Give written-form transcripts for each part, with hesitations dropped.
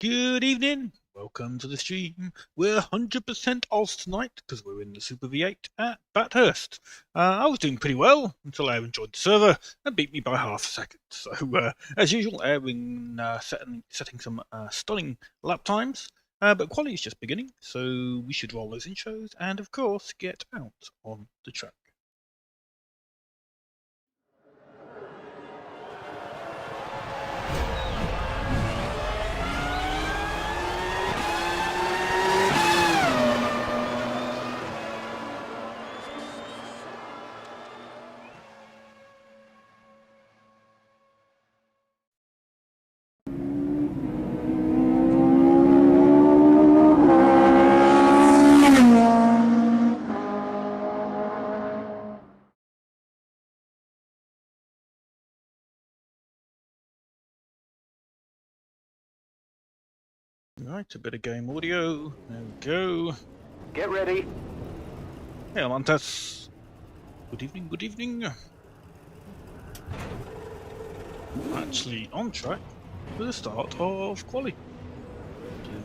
Good evening, welcome to the stream. We're 100% Oz tonight because we're in the Super V8 at Bathurst. I was doing pretty well until Aaron joined the server and beat me by half a second. So, as usual, Aaron setting some stunning lap times, but quality is just beginning, so we should roll those intros and, of course, get out on the track. Right, a bit of game audio. There we go. Get ready. Hey, Amantas. Good evening, good evening. Actually on track for the start of quali.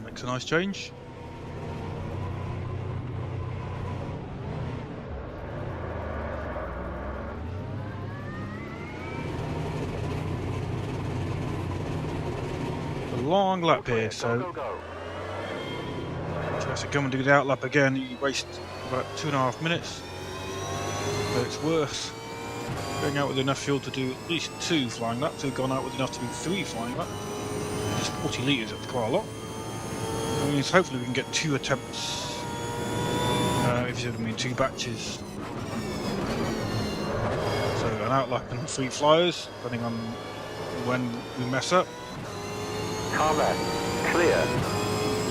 Makes a nice change. A long lap here, so if you have to come and do the out lap again, you waste about 2.5 minutes. But it's worth going out with enough fuel to do at least 2 flying laps. We've gone out with enough to do 3 flying laps. Just 40 litres, that's quite a lot. That means hopefully we can get 2 attempts, if you know what I mean, 2 batches. So an out lap and 3 flyers, depending on when we mess up. Combat clear.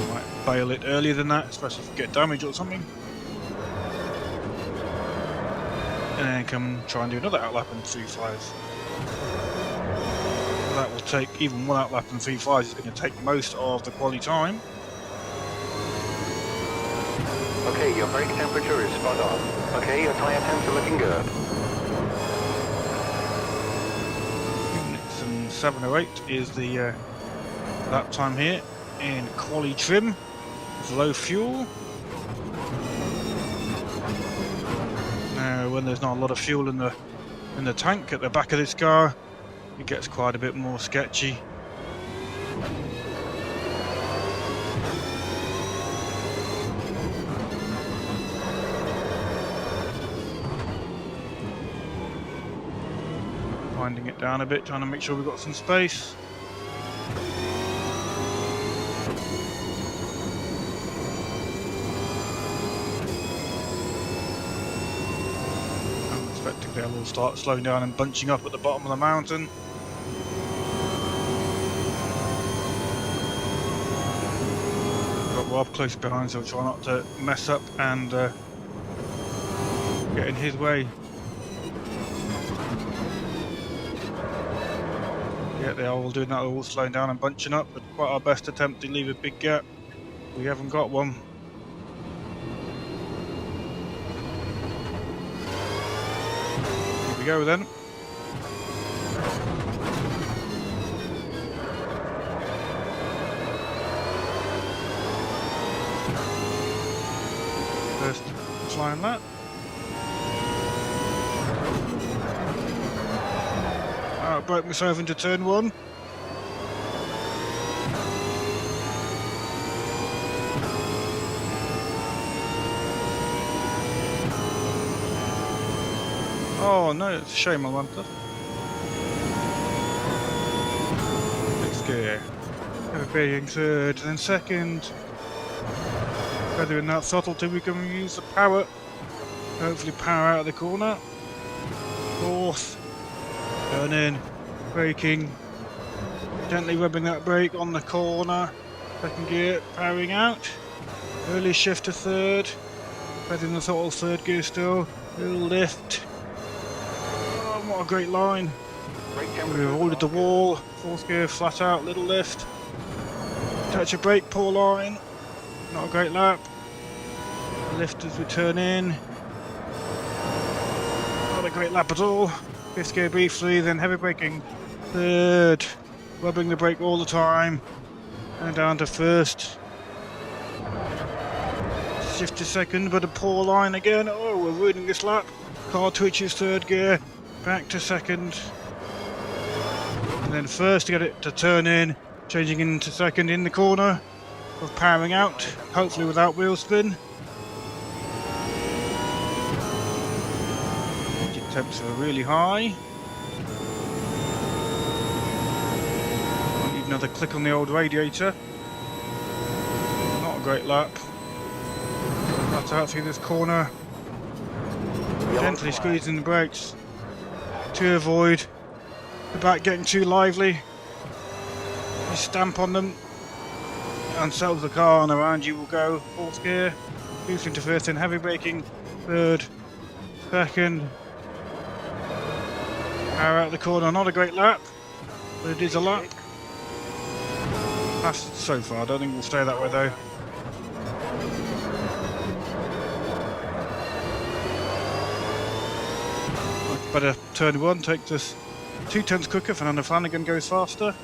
We might bail it earlier than that, especially if we get damage or something. And then come and try and do another outlap and 3 flyers. That will take, even 1 outlap and 3 flyers is going to take most of the quali time. Okay, your brake temperature is spot on. Okay, your tyre temps are looking good. 2 minutes and 7 or 8 is the lap time here in quali trim with low fuel. Now, when there's not a lot of fuel in the tank at the back of this car, it gets quite a bit more sketchy. Winding it down a bit, trying to make sure we've got some space. They'll all start slowing down and bunching up at the bottom of the mountain. Got Rob close behind, so we'll try not to mess up and get in his way. Yeah, they're all doing that, all slowing down and bunching up, but quite our best attempt to leave a big gap. We haven't got one. Go then. First flying lap. I broke myself into turn 1. Oh no, it's a shame I want that. Next gear. Being third, then second. Feathering that throttle till we can use the power. Hopefully power out of the corner. Fourth. Turning. Braking. Gently rubbing that brake on the corner. Second gear, powering out. Early shift to third. Feathering the throttle, third gear still. Little lift. What a great line. We've avoided the wall. 4th gear, flat out, little lift. Touch a brake, poor line. Not a great lap. Lift as we turn in. Not a great lap at all. 5th gear briefly, then heavy braking. 3rd. Rubbing the brake all the time. And down to first. Shift to second, but a poor line again. Oh, we're ruining this lap. Car twitches third gear. Back to second. And then first to get it to turn in. Changing into second in the corner. Of powering out. Hopefully without wheel spin. Engine temps are really high. Need another click on the old radiator. Not a great lap. That's out through this corner. Gently squeezing the brakes to avoid the back getting too lively. You stamp on them and settle the car, and around you will go. Fourth gear, boost into first, in heavy braking, third, second. Power out the corner. Not a great lap, but it is a lap. Fast so far. I don't think we'll stay that way though. Better turn one, takes us 2/10 quicker. Fernando Flanagan goes faster.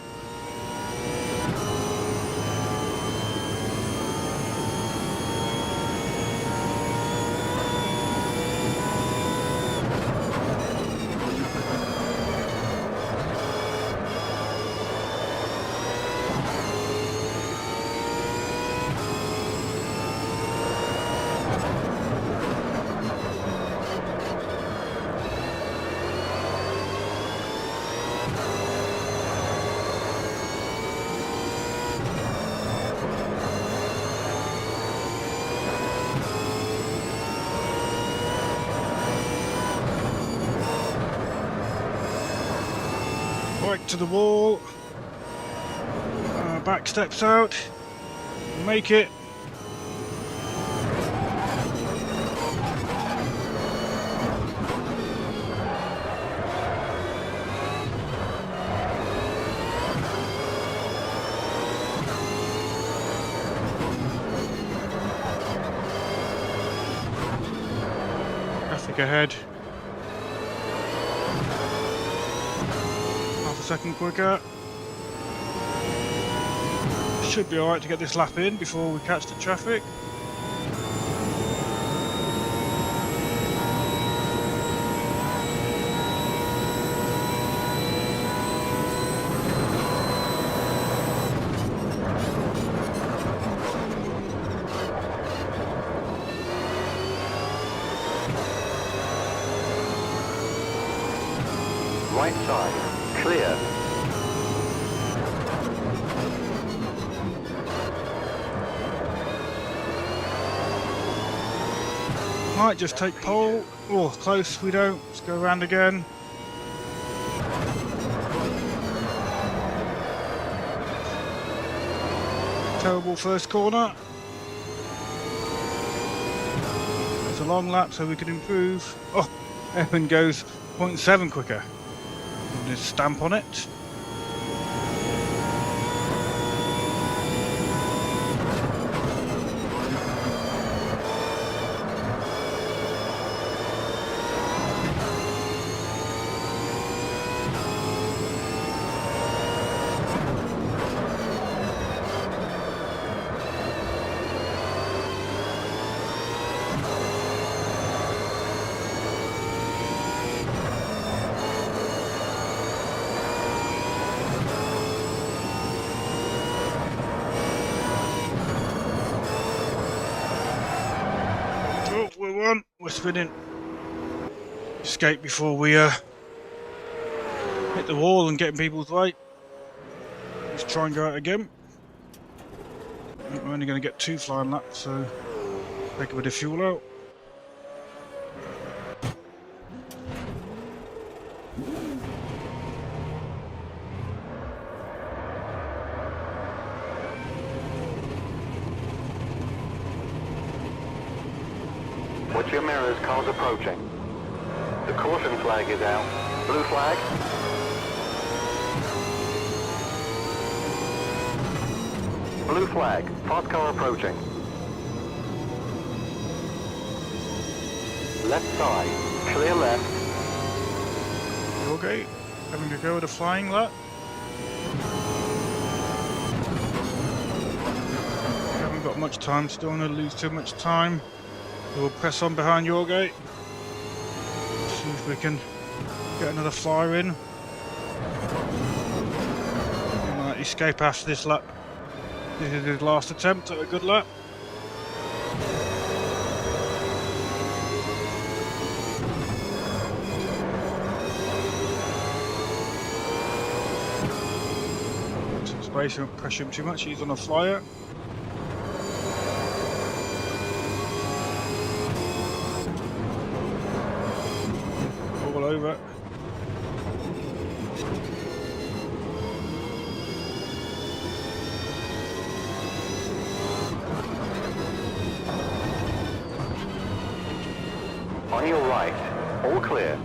Right to the wall, back steps out, make it. Traffic ahead. Second quicker. Should be alright to get this lap in before we catch the traffic. Right side, clear. Might just take pole. Oh, close, we don't. Let's go around again. Terrible first corner. It's a long lap, so we can improve. Oh, Evan goes 0.7 quicker. Just stamp on it. We're spinning. Escape before we hit the wall and get in people's way. Let's try and go out again. We're only going to get 2 flying laps, so take a bit of fuel out. Watch your mirrors, cars approaching. The caution flag is out. Blue flag. Blue flag, fast car approaching. Left side, clear left. Okay, having to go with a flying lap. much time, so don't want to lose too much time. We'll press on behind your gate. See if we can get another flyer in. We might escape after this lap. This is his last attempt at a good lap. Space, don't pressure him too much, he's on a flyer. All over. On your right, all clear.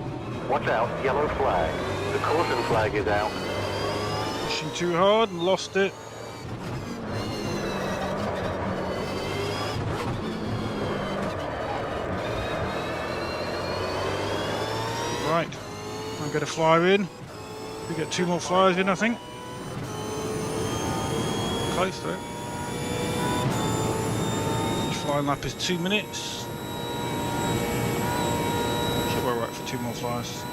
Watch out, yellow flag. The caution flag is out. Pushing too hard and lost it. Right, I'll get a flyer in. We get 2 more flyers in, I think. Close though. Each flying lap is 2 minutes. Should be alright for 2 more flyers.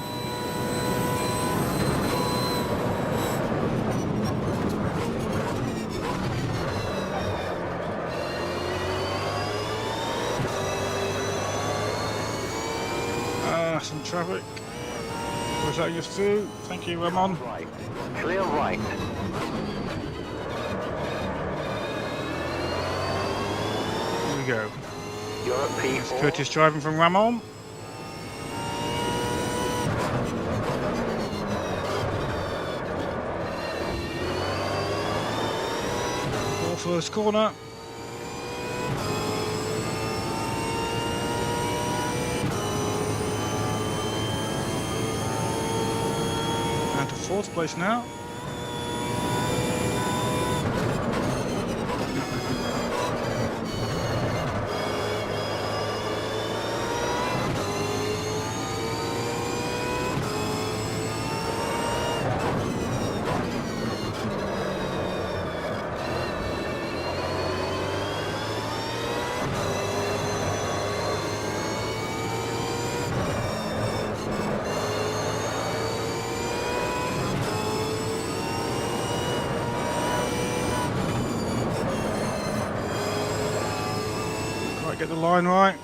Some traffic. Was that just through? Thank you, Ramon. Right. Clear right. Here we go. You're at P4. Curtis driving from Ramon. Ball first corner. Fourth place now. Get the line right.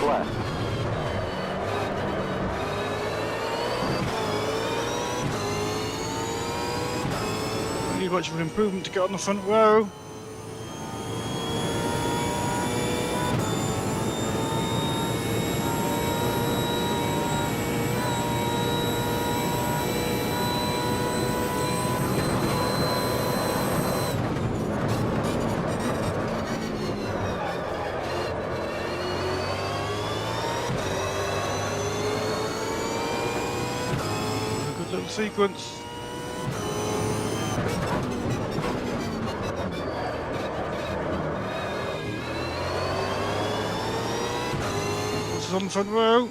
left. Need much of an improvement to get on the front row. Sequence. This is on the front row.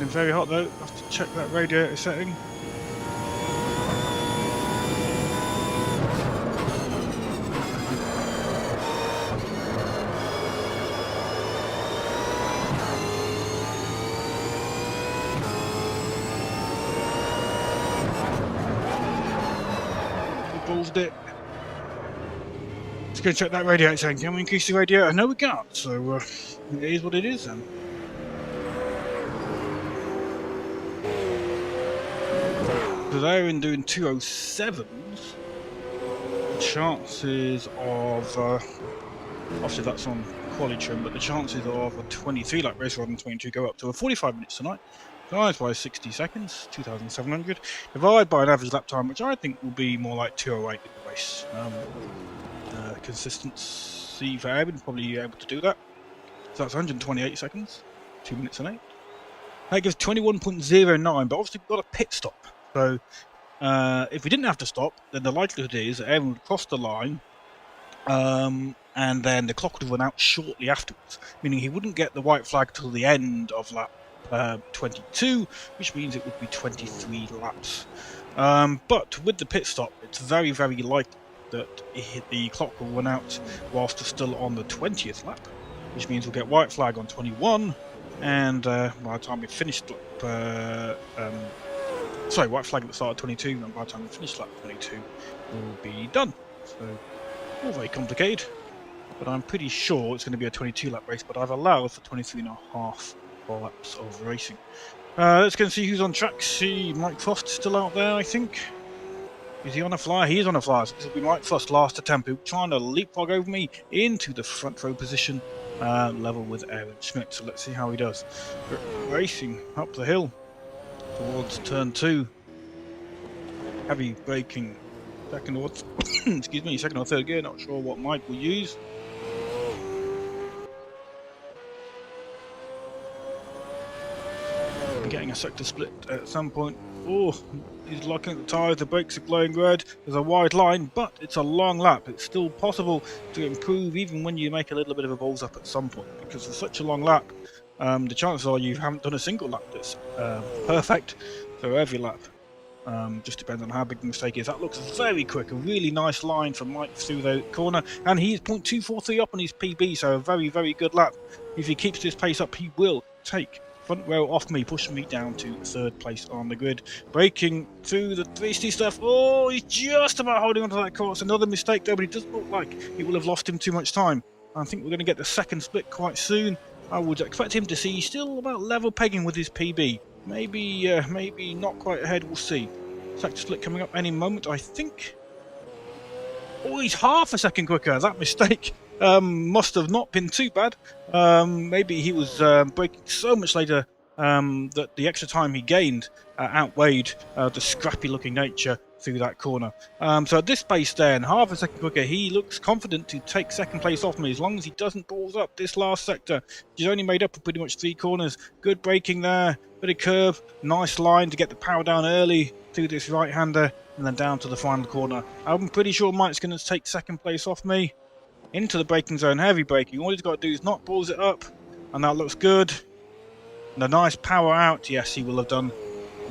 Very hot though, I have to check that radiator setting. We bullsed it. Let's go check that radiator setting. Can we increase the radiator? No, we can't, so it is what it is then. So they're in doing 207s. The chances of, obviously that's on quali trim, but the chances of a 23 lap race rather than 22 go up to a 45 minutes tonight. Divides by 60 seconds, 2,700. Divide by an average lap time, which I think will be more like 2:08 in the race. Consistency for Aaron, probably able to do that. So that's 128 seconds, 2 minutes and 8. That gives 21.09, but obviously we've got a pit stop. So if we didn't have to stop, then the likelihood is that Aaron would cross the line, and then the clock would run out shortly afterwards, meaning he wouldn't get the white flag till the end of lap 22, which means it would be 23 laps. But with the pit stop, it's very, very likely that the clock will run out whilst it's still on the 20th lap, which means we'll get white flag on 21, and by the time we finished lap, white flag at the start of 22, and by the time we finish lap 22, we'll be done. So, all very complicated, but I'm pretty sure it's going to be a 22 lap race, but I've allowed for 23.5 laps of racing. Let's go and see who's on track. See Mike Frost still out there, I think. Is he on a flyer? He is on a flyer. So this will be Mike Frost last attempt, trying to leapfrog over me into the front row position, level with Aaron Schmidt. So let's see how he does. Racing up the hill towards turn 2. Heavy braking. Second or second or third gear. Not sure what Mike will use. Getting a sector split at some point. Oh, he's locking at the tyres, the brakes are glowing red, there's a wide line, but it's a long lap. It's still possible to improve even when you make a little bit of a balls up at some point, because for such a long lap, the chances are you haven't done a single lap that's perfect. So every lap just depends on how big the mistake is. That looks very quick, a really nice line from Mike through the corner, and he's 0.243 up on his PB, so a very, very good lap. If he keeps this pace up, he will take front row off me, pushing me down to third place on the grid. Braking through the 360 stuff. Oh, he's just about holding onto that course. Another mistake there, but it doesn't look like it will have lost him too much time. I think we're going to get the second split quite soon. I would expect him to see still about level pegging with his PB. Maybe not quite ahead, we'll see. Sector split coming up any moment, I think. Oh, he's half a second quicker. That mistake must have not been too bad. Maybe he was braking so much later that the extra time he gained outweighed the scrappy looking nature through that corner. So at this pace then, half a second quicker, he looks confident to take second place off me as long as he doesn't balls up this last sector. He's only made up of pretty much 3 corners. Good braking there, bit of curve, nice line to get the power down early through this right-hander and then down to the final corner. I'm pretty sure Mike's going to take second place off me. Into the braking zone, heavy braking. All he's got to do is not balls it up, and that looks good. And a nice power out. Yes, he will have done.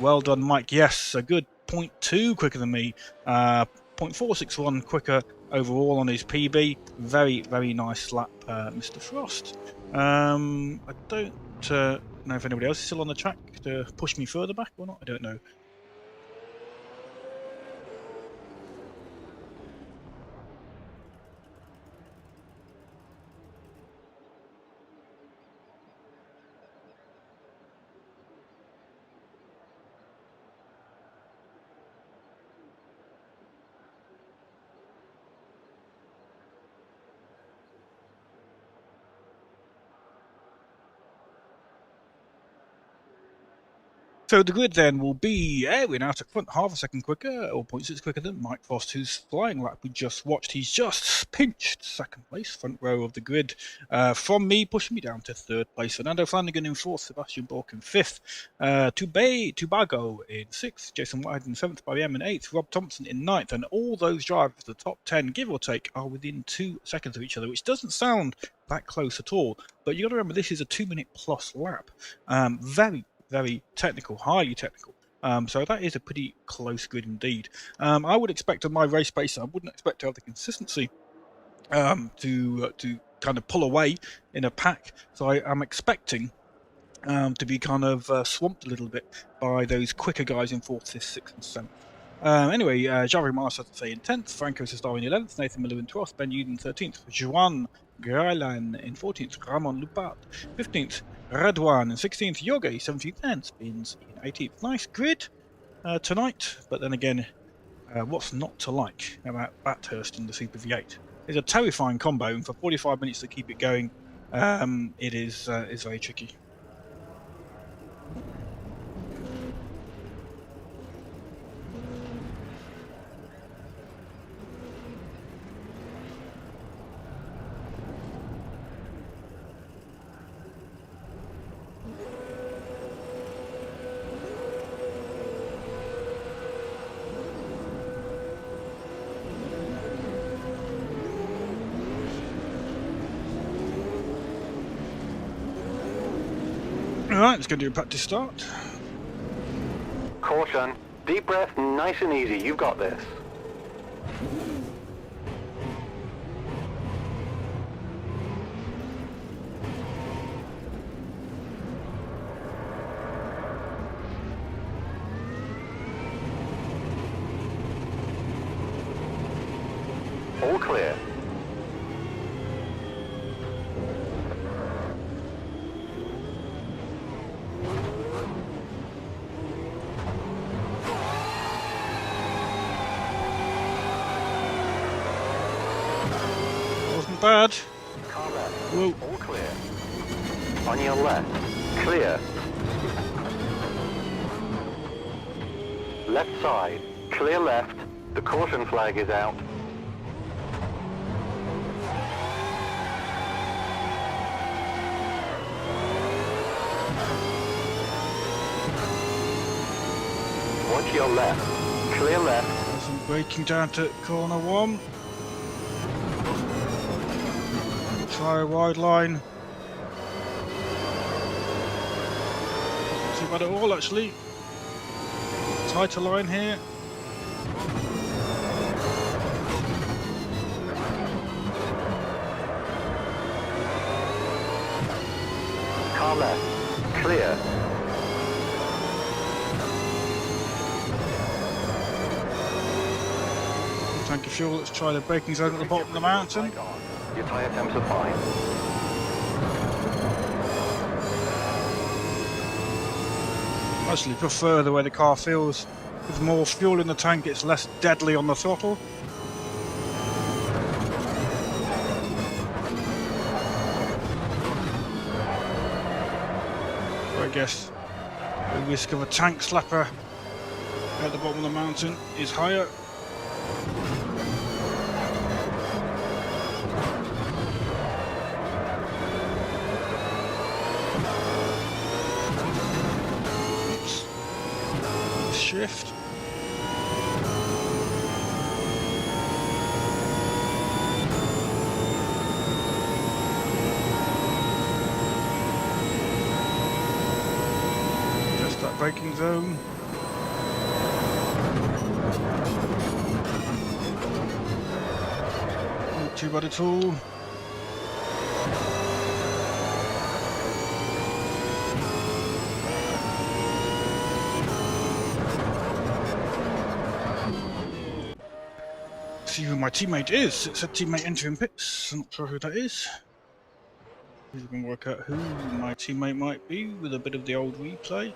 Well done, Mike. Yes, a good 0.2 quicker than me. 0.461 quicker overall on his PB. Very, very nice lap, Mr. Frost. I don't know if anybody else is still on the track to push me further back or not. I don't know. So the grid then will be Aaron out at front, half a second quicker, or 0.6 quicker than Mike Frost, whose flying lap we just watched. He's just pinched second place, front row of the grid from me, pushing me down to third place. Fernando Flanagan in fourth, Sebastian Bork in fifth, Tobago in sixth, Jason Whitehead in seventh, Barry M in eighth, Rob Thompson in ninth, and all those drivers, the top 10, give or take, are within 2 seconds of each other, which doesn't sound that close at all. But you got to remember, this is a 2-minute plus lap. Very technical, highly technical. So that is a pretty close grid indeed. I would expect on my race pace, I wouldn't expect to have the consistency to kind of pull away in a pack. So I'm expecting to be kind of swamped a little bit by those quicker guys in 4th, 5th, 6th and 7th. Anyway, Javier Mars has to say in 10th, Franco Sestaro in 11th, Nathan Miller in 12th, Ben Uden 13th, Juan Grailan in 14th, Ramon Lupat 15th, Radwan in 16th, Yogi 17th, and Spins in 18th. Nice grid tonight, but then again, what's not to like about Bathurst in the Super V8? It's a terrifying combo, and for 45 minutes to keep it going, it is very tricky. Alright, let's go do a practice start. Caution. Deep breath, nice and easy. You've got this. All clear. Wasn't bad. Car left. Whoa. All clear. On your left. Clear. Left side. Clear left. The caution flag is out. Watch your left. Clear left. As I'm braking down to corner 1. Try a wide line. Not too bad at all actually. Tighter line here. Car left. Clear. Tank of fuel, let's try the braking zone at the bottom of the mountain. Your tyre temps are fine. I actually prefer the way the car feels. With more fuel in the tank, it's less deadly on the throttle. I guess the risk of a tank slapper at the bottom of the mountain is higher. Shift. Just that braking zone. Not too bad at all. See who my teammate is. It said teammate entering pits. I'm not sure who that is. See if we can work out who my teammate might be with a bit of the old replay.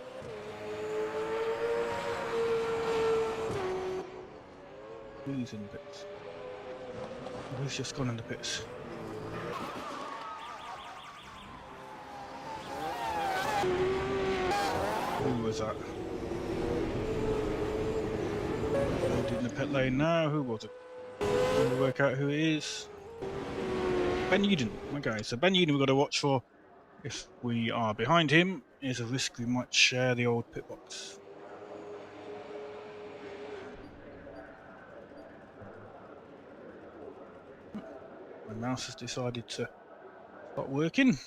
Who's in the pits? Who's just gone in the pits? Who was that? In the pit lane now. Who was it? We'll work out who it is. Ben Eden, my guy. So Ben Eden we've got to watch for. If we are behind him, is a risk we might share the old pit box. My mouse has decided to stop working.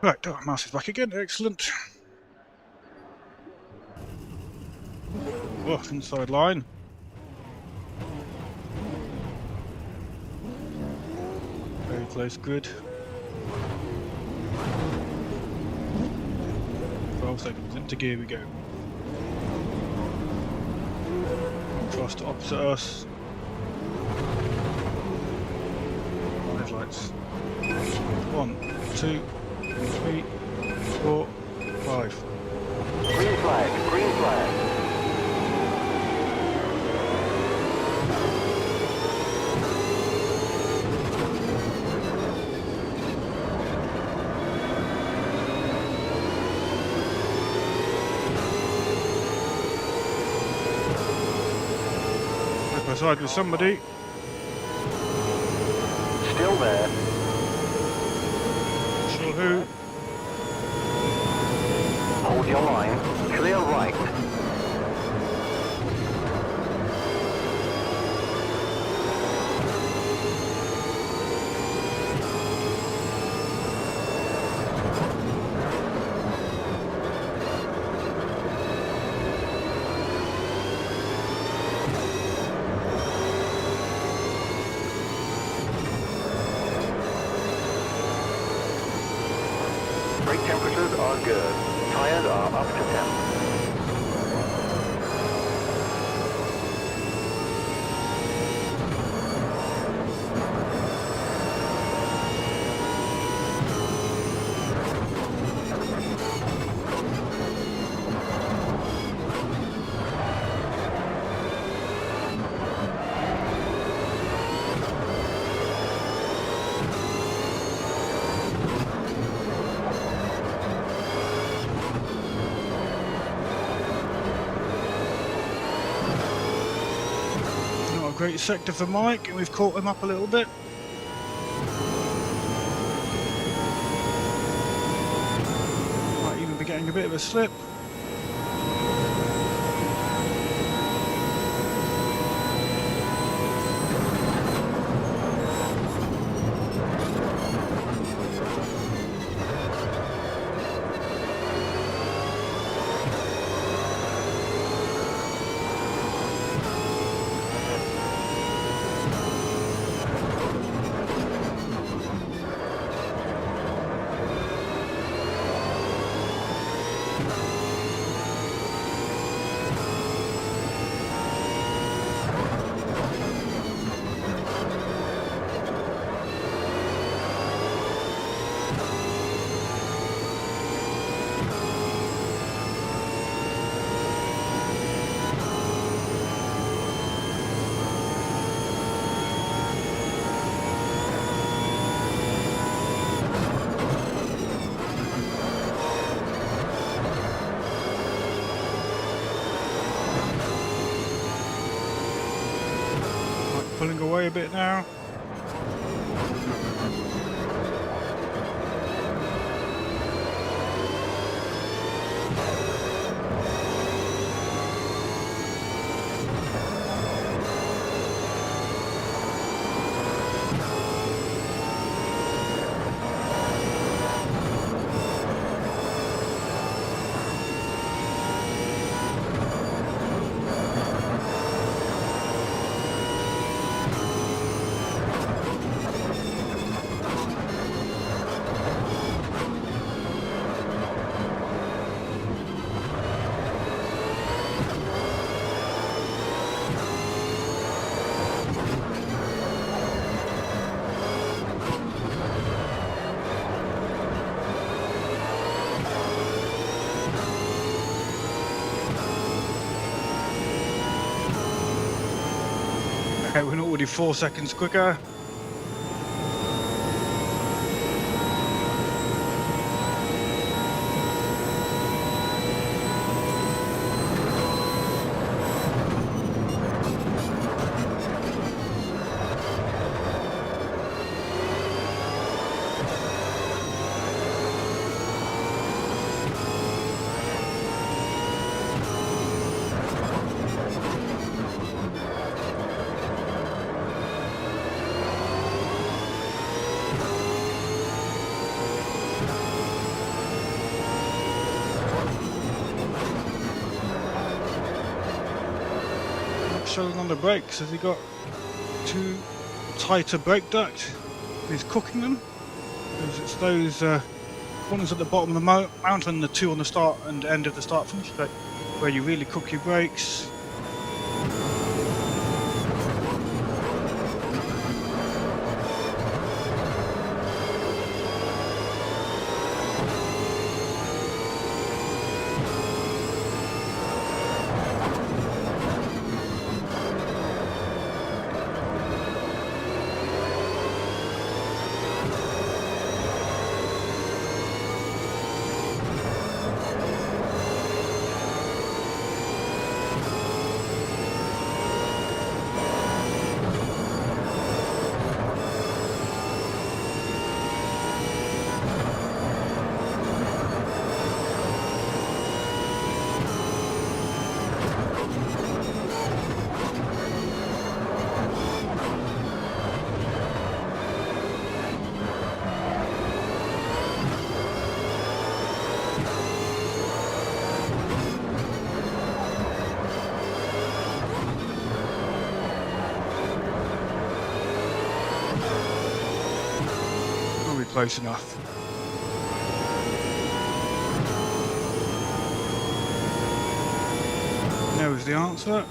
Right, oh, mouse is back again, excellent. Oh, inside line. Very close grid. 12 seconds, into gear we go. Fast opposite us. Headlights. 1, 2, 3, 4, the side with somebody. Still there. Sure who. Hold your line. Clear right. Brake temperatures are good. Tires are up to temp. Not a great sector for Mike, and we've caught him up a little bit. Might even be getting a bit of a slip. Pulling away a bit now. Okay, we're already 4 seconds quicker. Showing on the brakes, has he got too tight a brake duct? He's cooking them. It's those corners at the bottom of the mountain, the two on the start and end of the start finish straight, where you really cook your brakes. close enough. There was the answer.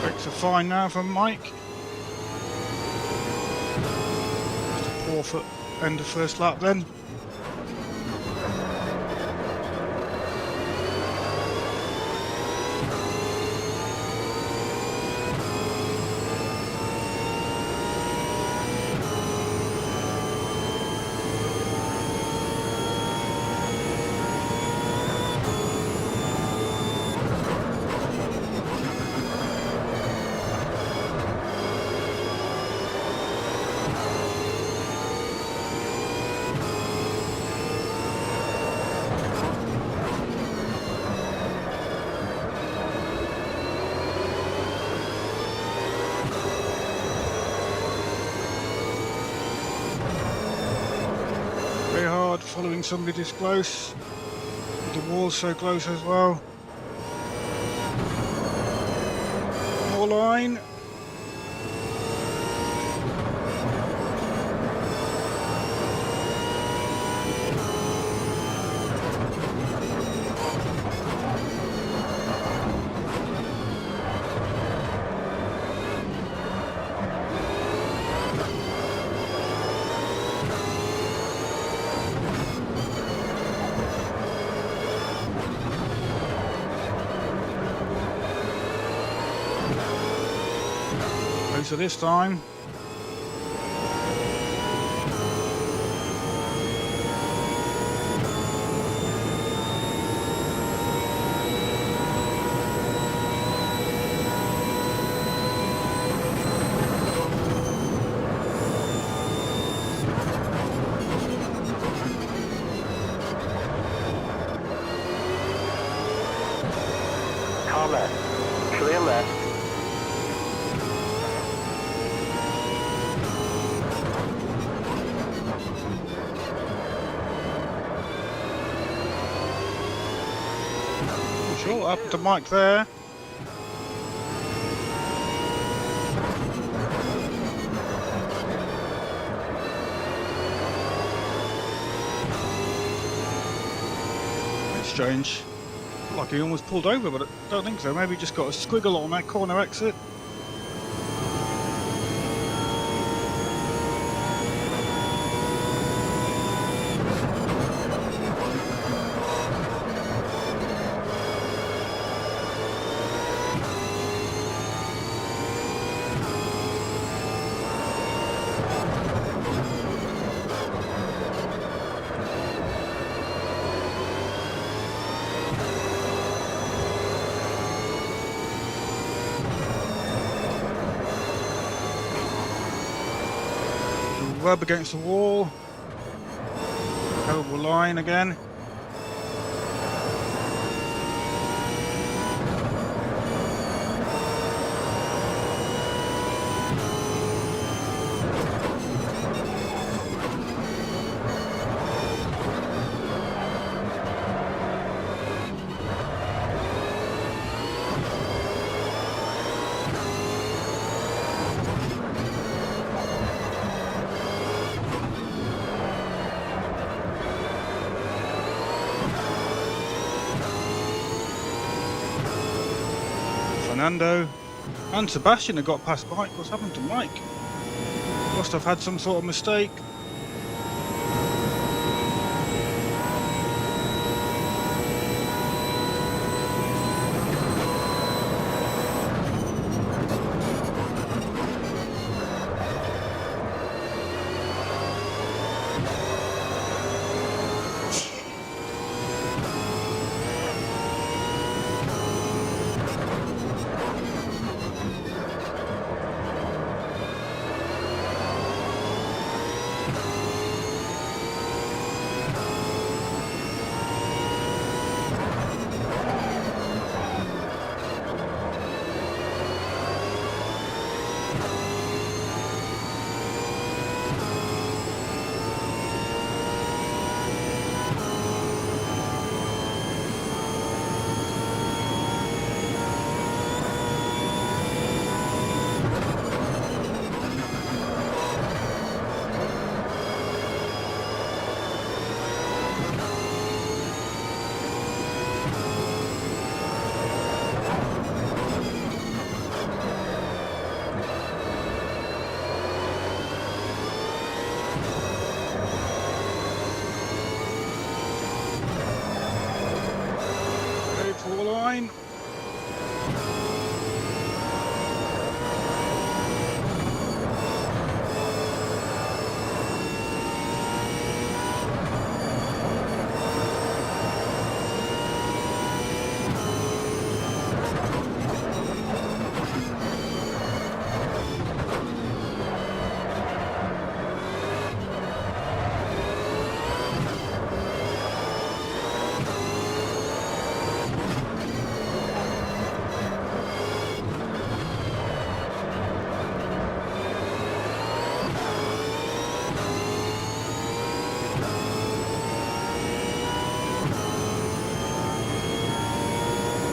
Brakes are fine now from Mike. Just a poor foot end of first lap then. Very hard following somebody this close. The wall's so close as well. More line. So this time, Car left. Clear left. sure, up to Mike there. That's strange. Like he almost pulled over, but I don't think so. Maybe he just got a squiggle on that corner exit. Rub against the wall. Terrible line again. Fernando and Sebastian have got past Mike. What's happened to Mike? Must have had some sort of mistake.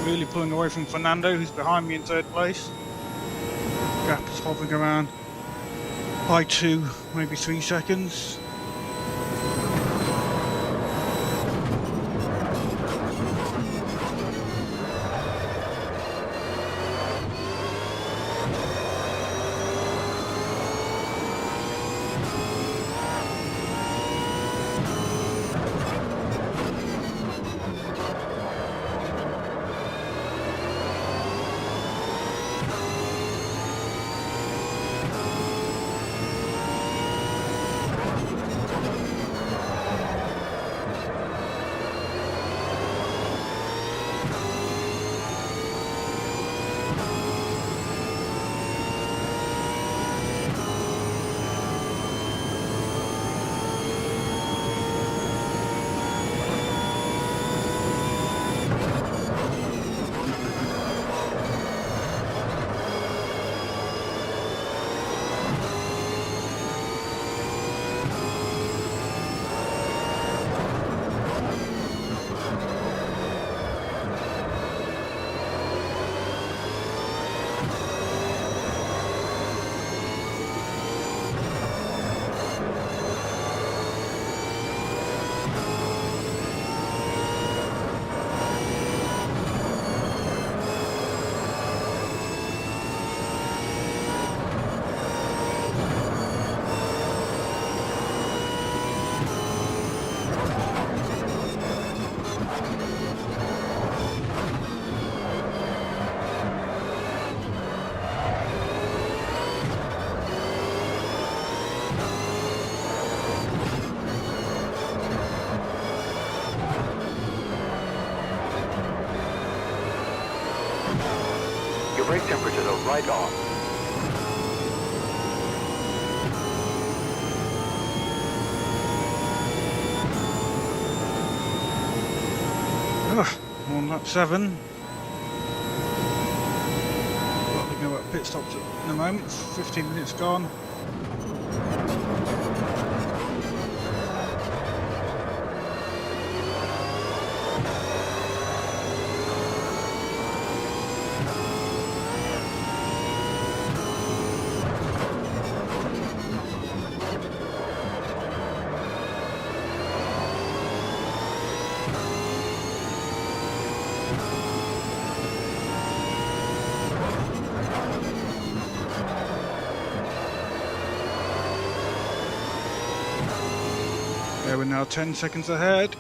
really pulling away from Fernando, who's behind me in third place. Gap is hovering around by 2, maybe 3 seconds. Brake temperatures are right on. On lap 7. Well, we go at pit stops in a moment. 15 minutes gone. We're now 10 seconds ahead.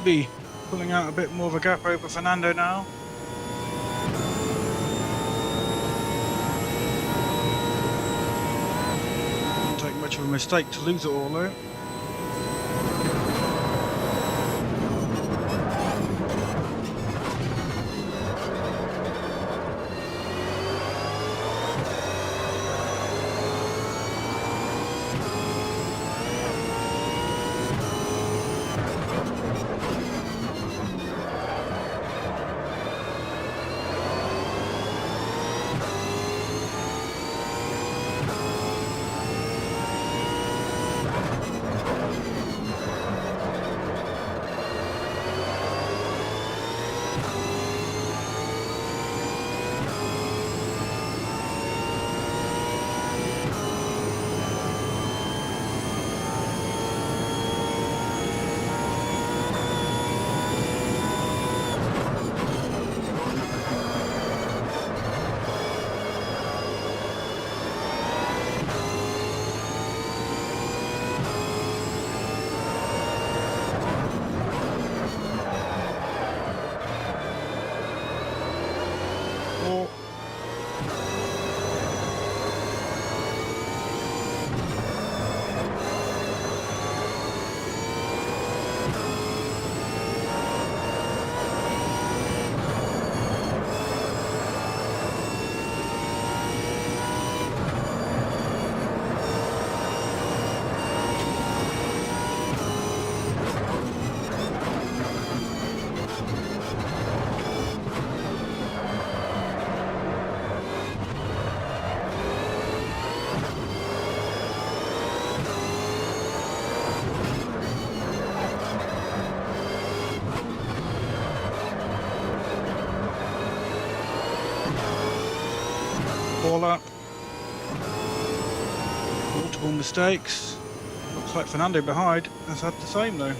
Maybe pulling out a bit more of a gap over Fernando now. Wouldn't take much of a mistake to lose it all though. more lap. Multiple mistakes. Looks like Fernando behind has had the same though.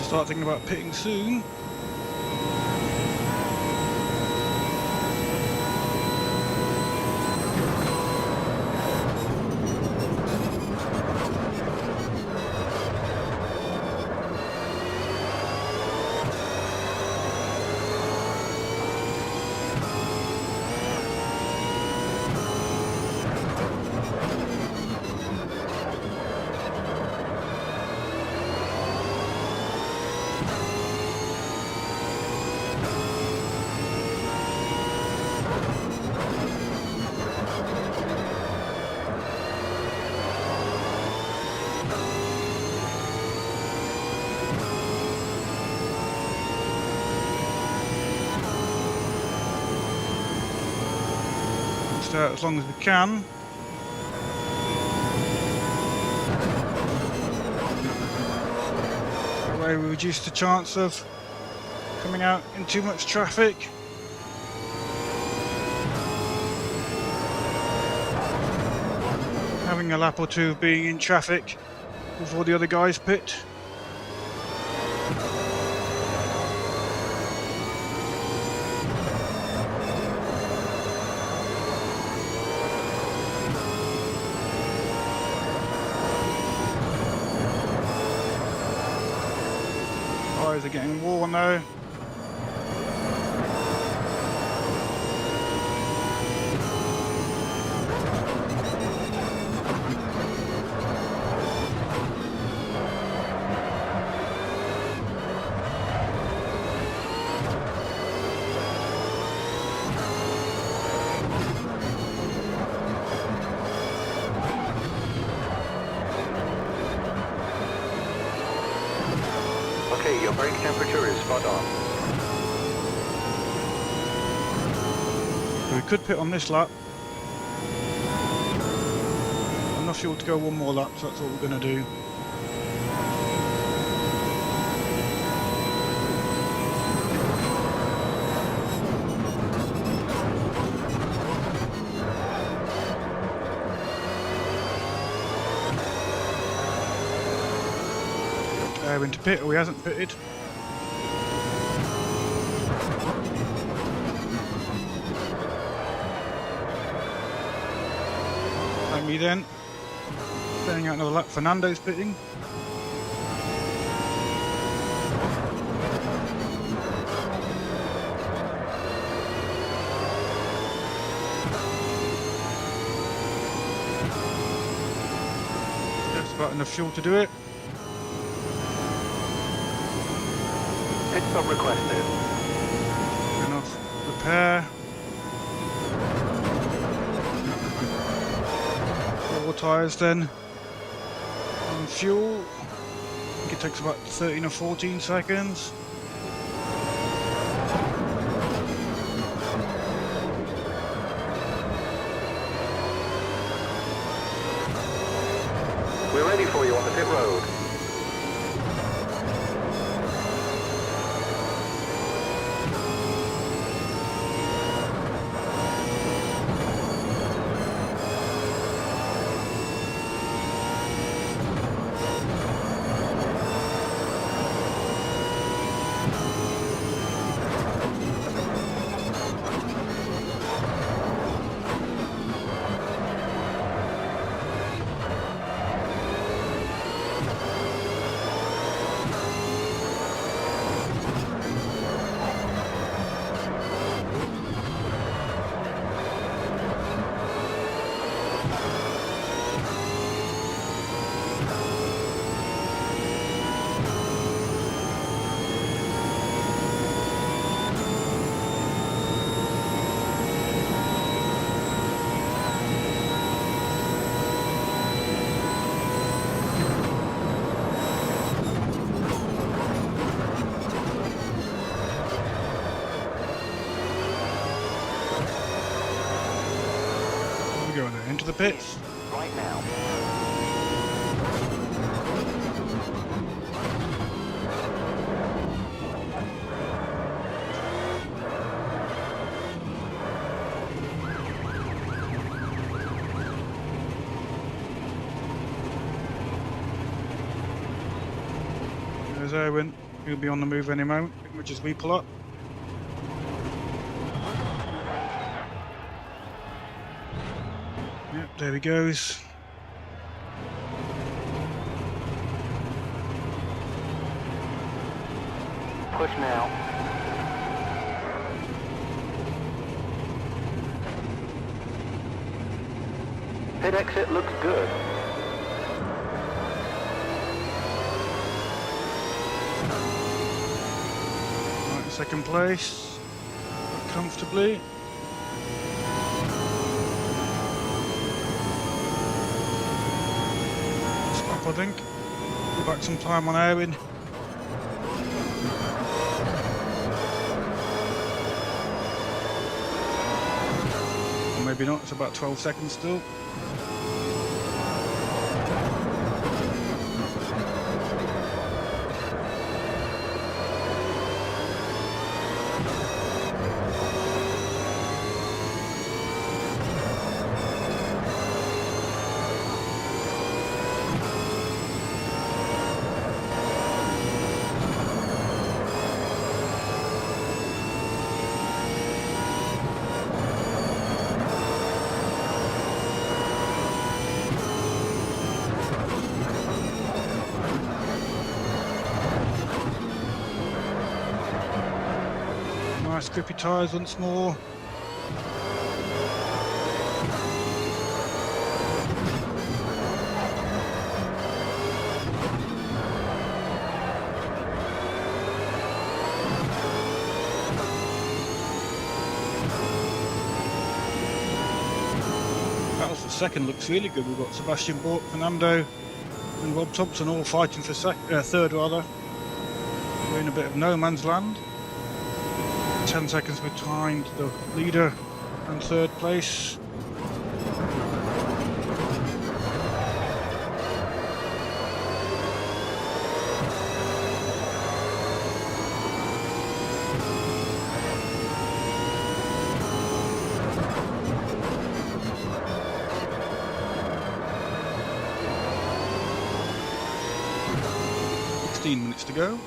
Start thinking about pitting soon. Out as long as we can. That way we reduce the chance of coming out in too much traffic. Having a lap or two of being in traffic before the other guys pit. Are getting worn though. Okay, your brake temperature is spot on. We could pit on this lap. Enough fuel to go one more lap, so that's what we're going to do. Into pit, or he hasn't pitted. Let me then Staying out another lap. Fernando's pitting. That's about enough fuel to do it. Pitstop requested. Enough repair. 4 tyres then. On fuel. I think it takes about 13 or 14 seconds. We're ready for you on the pit road. Going into the pits. Right now. There's Erwin. He'll be on the move any moment, which is we pull up. Yep, there he goes. Push now. Pit exit looks good. Right, second place. Comfortably. Stop, I think. Go back some time on Erwin. Or maybe not, it's about 12 seconds still. Nice grippy tyres once more. Battles for second looks really good. We've got Sebastian Bork, Fernando and Rob Thompson all fighting for third rather. We're in a bit of no man's land. 10 seconds behind the leader and third place. Minutes to go.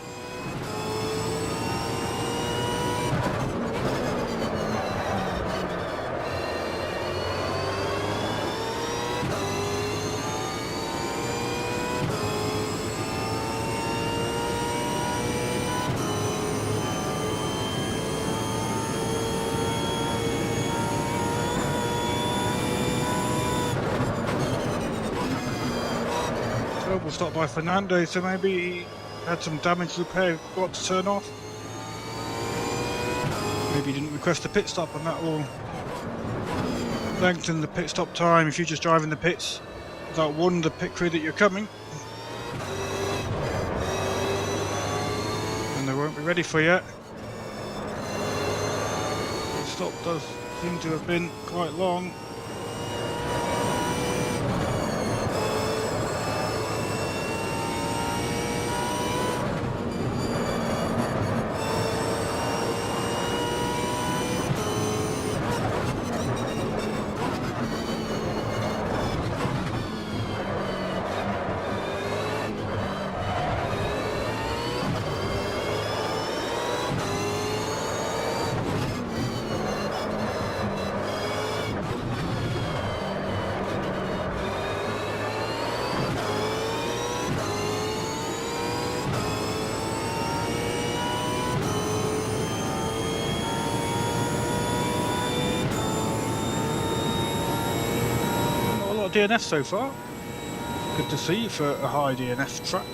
We'll stop by Fernando, so maybe he had some damage repair got to turn off. Maybe he didn't request a pit stop, and that will lengthen the pit stop time if you just drive in the pits without warning the pit crew that you're coming. And they won't be ready for you. The stop does seem to have been quite long. DNF so far. Good to see for a high DNF track.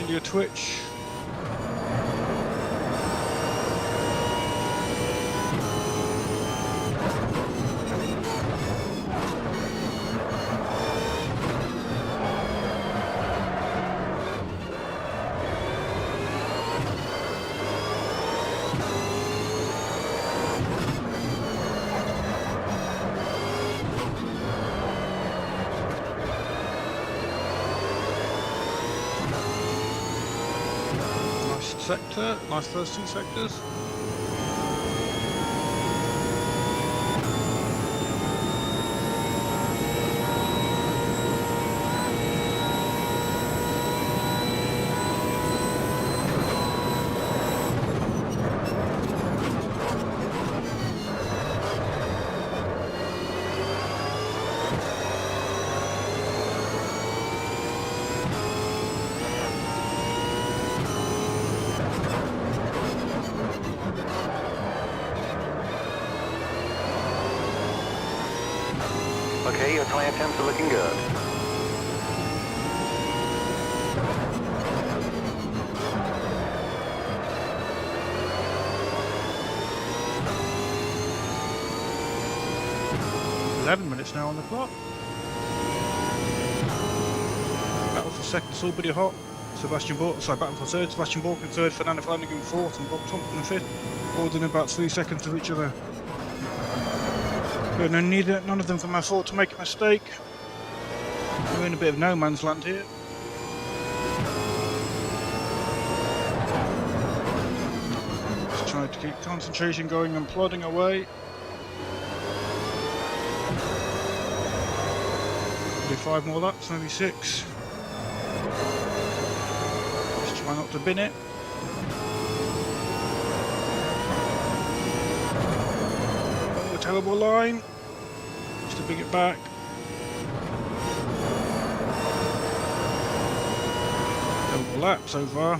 Your Twitch. Sector, nice first two sectors. Okay, your tyre temps are looking good. Minutes now on the clock. Battle for second, still pretty hot. Battle for third, Sebastian Bork in third, Fernando Flanagan fourth, and Bob Thompson in fifth. All within about 3 seconds of each other. But none of them can afford to make a mistake. We're in a bit of no man's land here. Just trying to keep concentration going and plodding away. Maybe 5 more laps, maybe 6. Just try not to bin it. Oh, a terrible line. Just to bring it back. Terrible lap so far.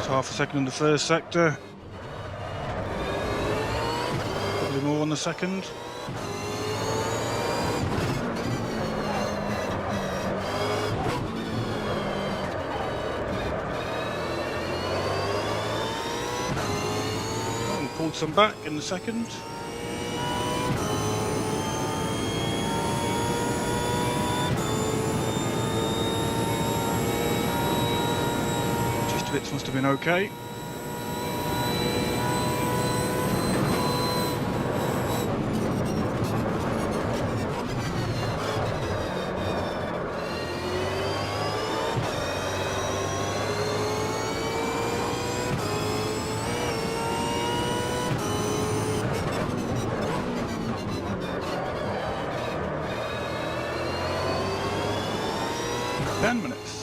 half a second in the first sector. Probably more on the second. And pulled some back in the second. Bits must have been okay. Ten minutes.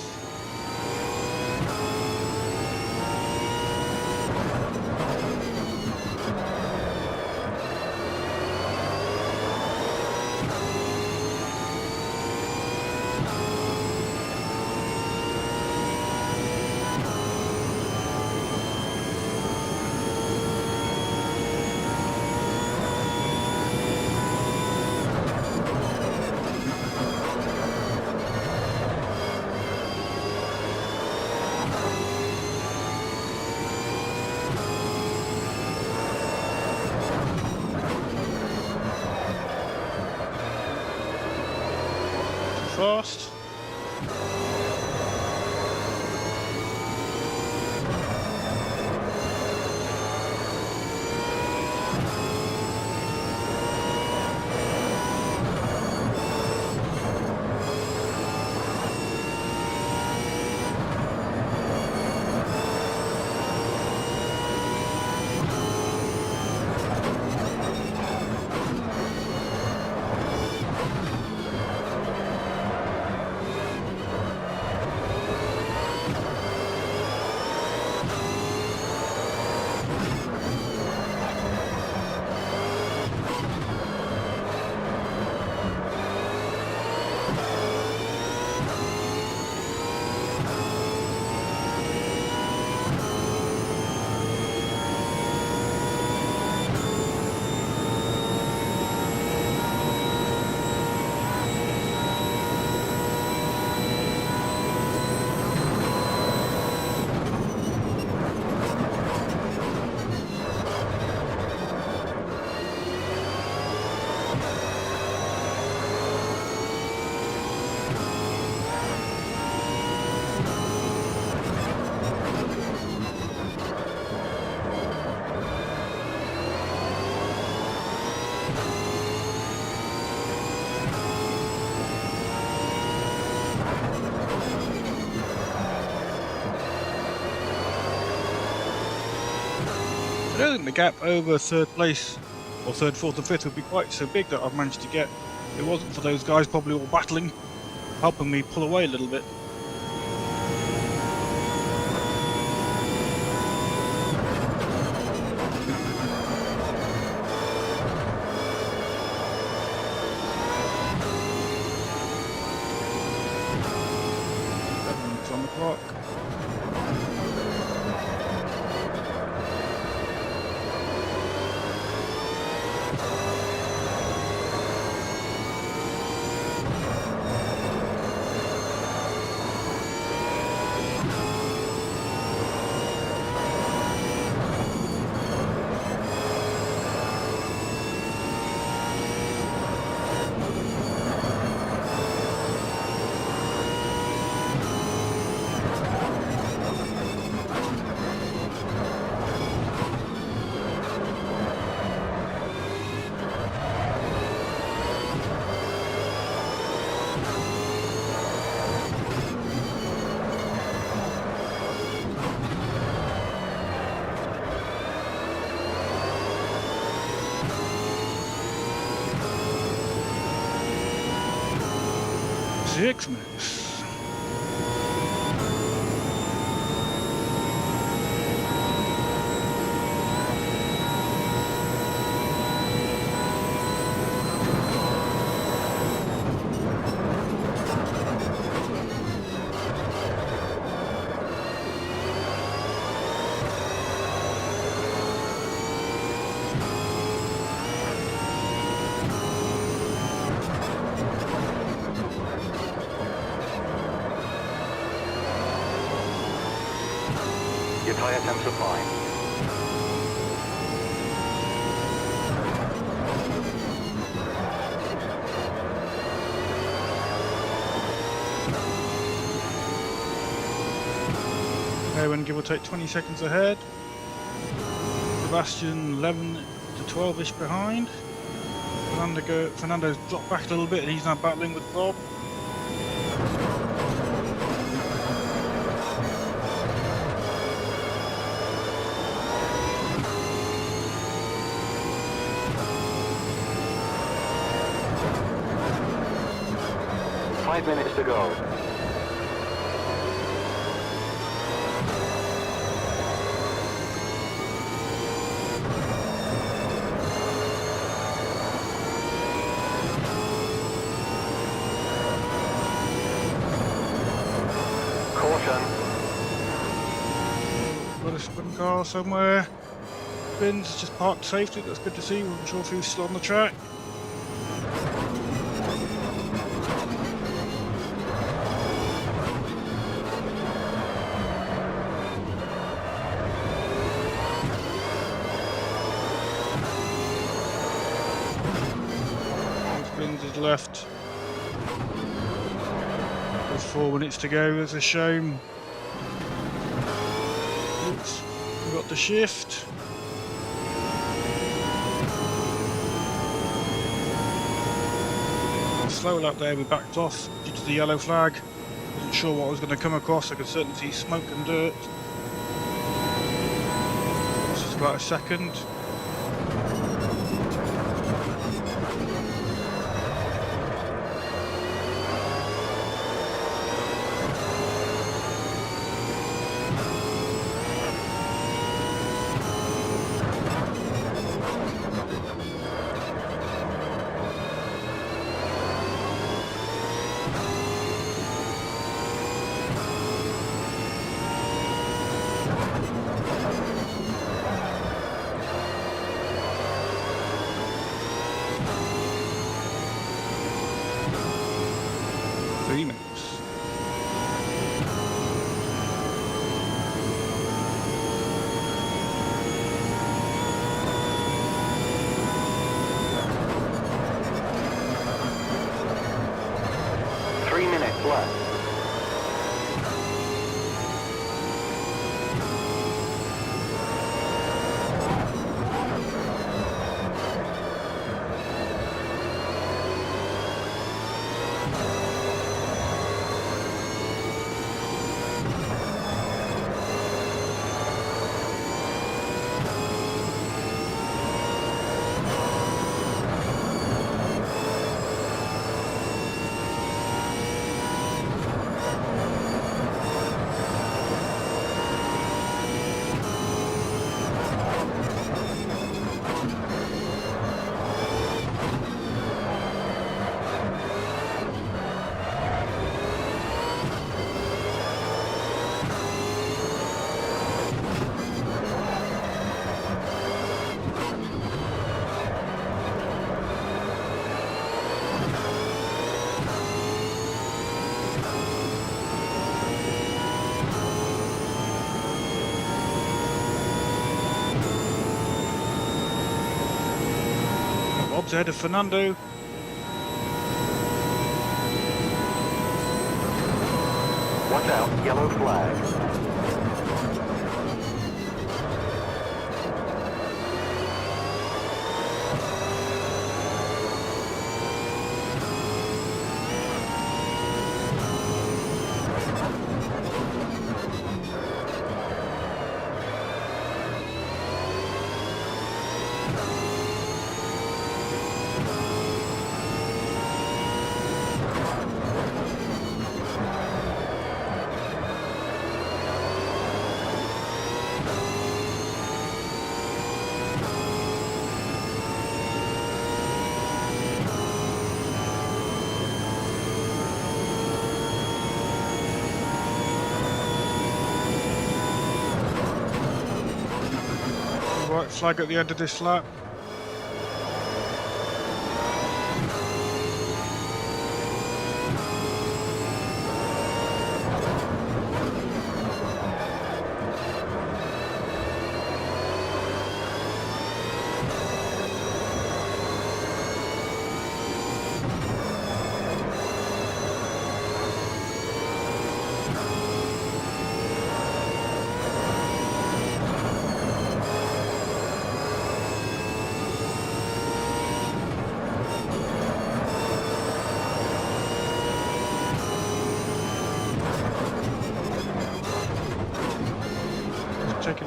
Fast. I don't think the gap over third place, or third, fourth and fifth would be quite so big that I've managed to get. If it wasn't for those guys probably all battling, helping me pull away a little bit. On the clock. Six minutes. tyre temps are fine. Owen give or take 20 seconds ahead. Sebastian 11 to 12ish behind. Fernando's dropped back a little bit and he's now battling with Bob. Five minutes to go. Got a sprint car somewhere. Bins just parked safely, that's good to see. We wasn't sure if he was still on the track. Bins is left. With 4 minutes to go, there's a shame. Oops, we got the shift. Slow lap there, we backed off due to the yellow flag. Wasn't sure what I was going to come across, I could certainly see smoke and dirt. It's just about a second. Bob's ahead of Fernando. Watch out, yellow flag. White flag at the end of this lap.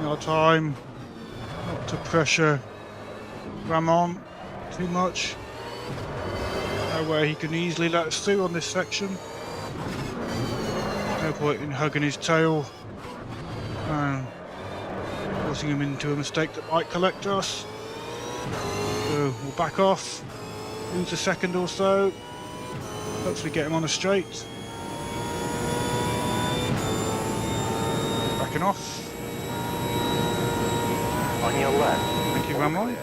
our time not to pressure Ramon too much. That way he can easily let us through on this section. No point in hugging his tail and forcing him into a mistake that might collect us. So we'll back off, lose a second or so, hopefully get him on a straight. Backing off. On your left. Thank you, Ramon.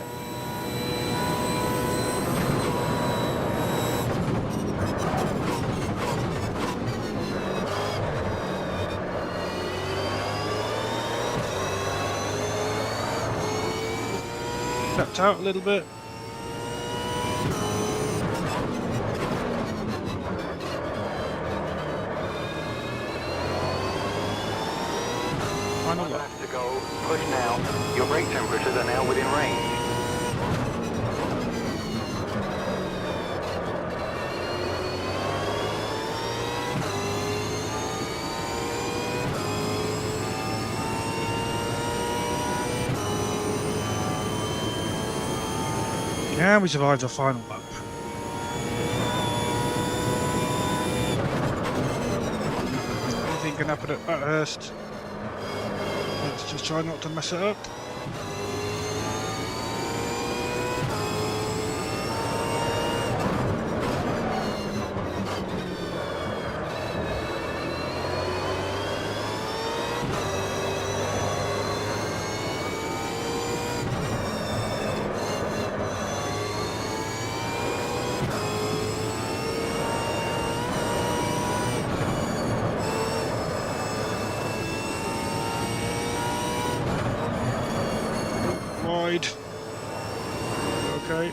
Stepped out a little bit. Final lap. Left to go. Push now. Your brake temperatures are now within range. Yeah, we survived our final lap. Anything can happen at Bathurst. Let's just try not to mess it up. Wide. Okay.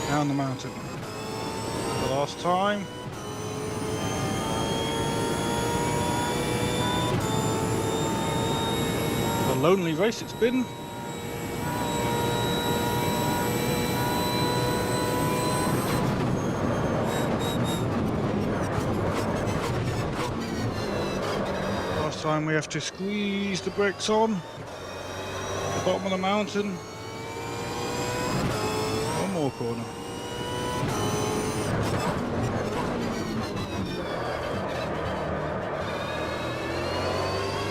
Down the mountain. The last time. A lonely race it's been. Last time we have to squeeze the brakes on the bottom of the mountain. One more corner.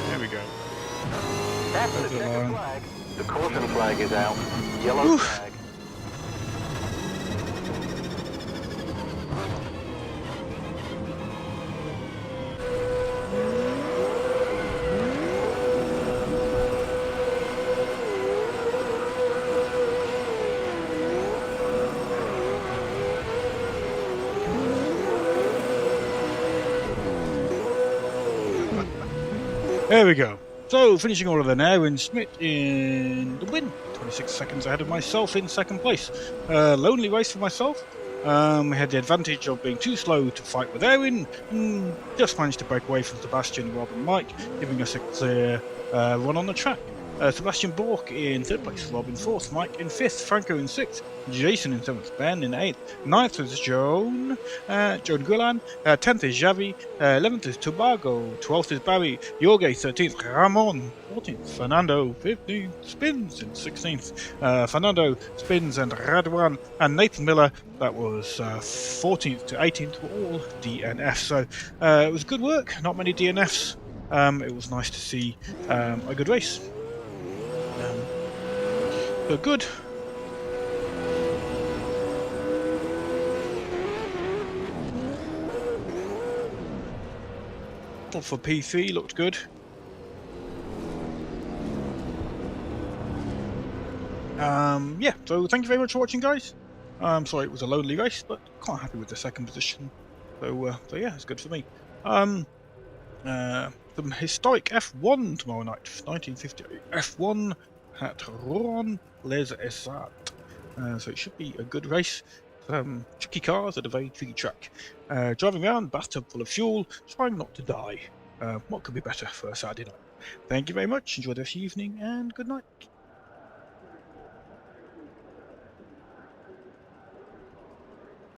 There we go. That's the Over the checkered line. flag. The caution flag is out. Yellow Oof. flag. There we go. So, finishing order then, Aaron Smith in the win. 26 seconds ahead of myself in second place. Lonely race for myself. We had the advantage of being too slow to fight with Aaron. Just managed to break away from Sebastian, Rob and Mike, giving us a clear run on the track. Sebastian Bork in third place, Rob in fourth, Mike in fifth, Franco in sixth, Jason in seventh, Ben in eighth, ninth is Joan Guilan, 10th is Javi, 11th is Tobago, 12th is Barry, Jorge 13th, Ramon 14th, Fernando 15th, Spins in 16th, Fernando, Spins and Radwan, and Nathan Miller, that was 14th to 18th, were all DNFs. So it was good work, not many DNFs. It was nice to see a good race. But good. For P3 looked good. Yeah, so thank you very much for watching, guys. Sorry it was a lonely race, but quite happy with the second position. So yeah, it's good for me. The historic F1 tomorrow night, 1958 F1 at Rouen les Essarts. So it should be a good race. tricky cars at a very tricky track. Driving around, bathtub full of fuel, trying not to die. What could be better for a Saturday night? Thank you very much, enjoy the rest of your evening, and good night.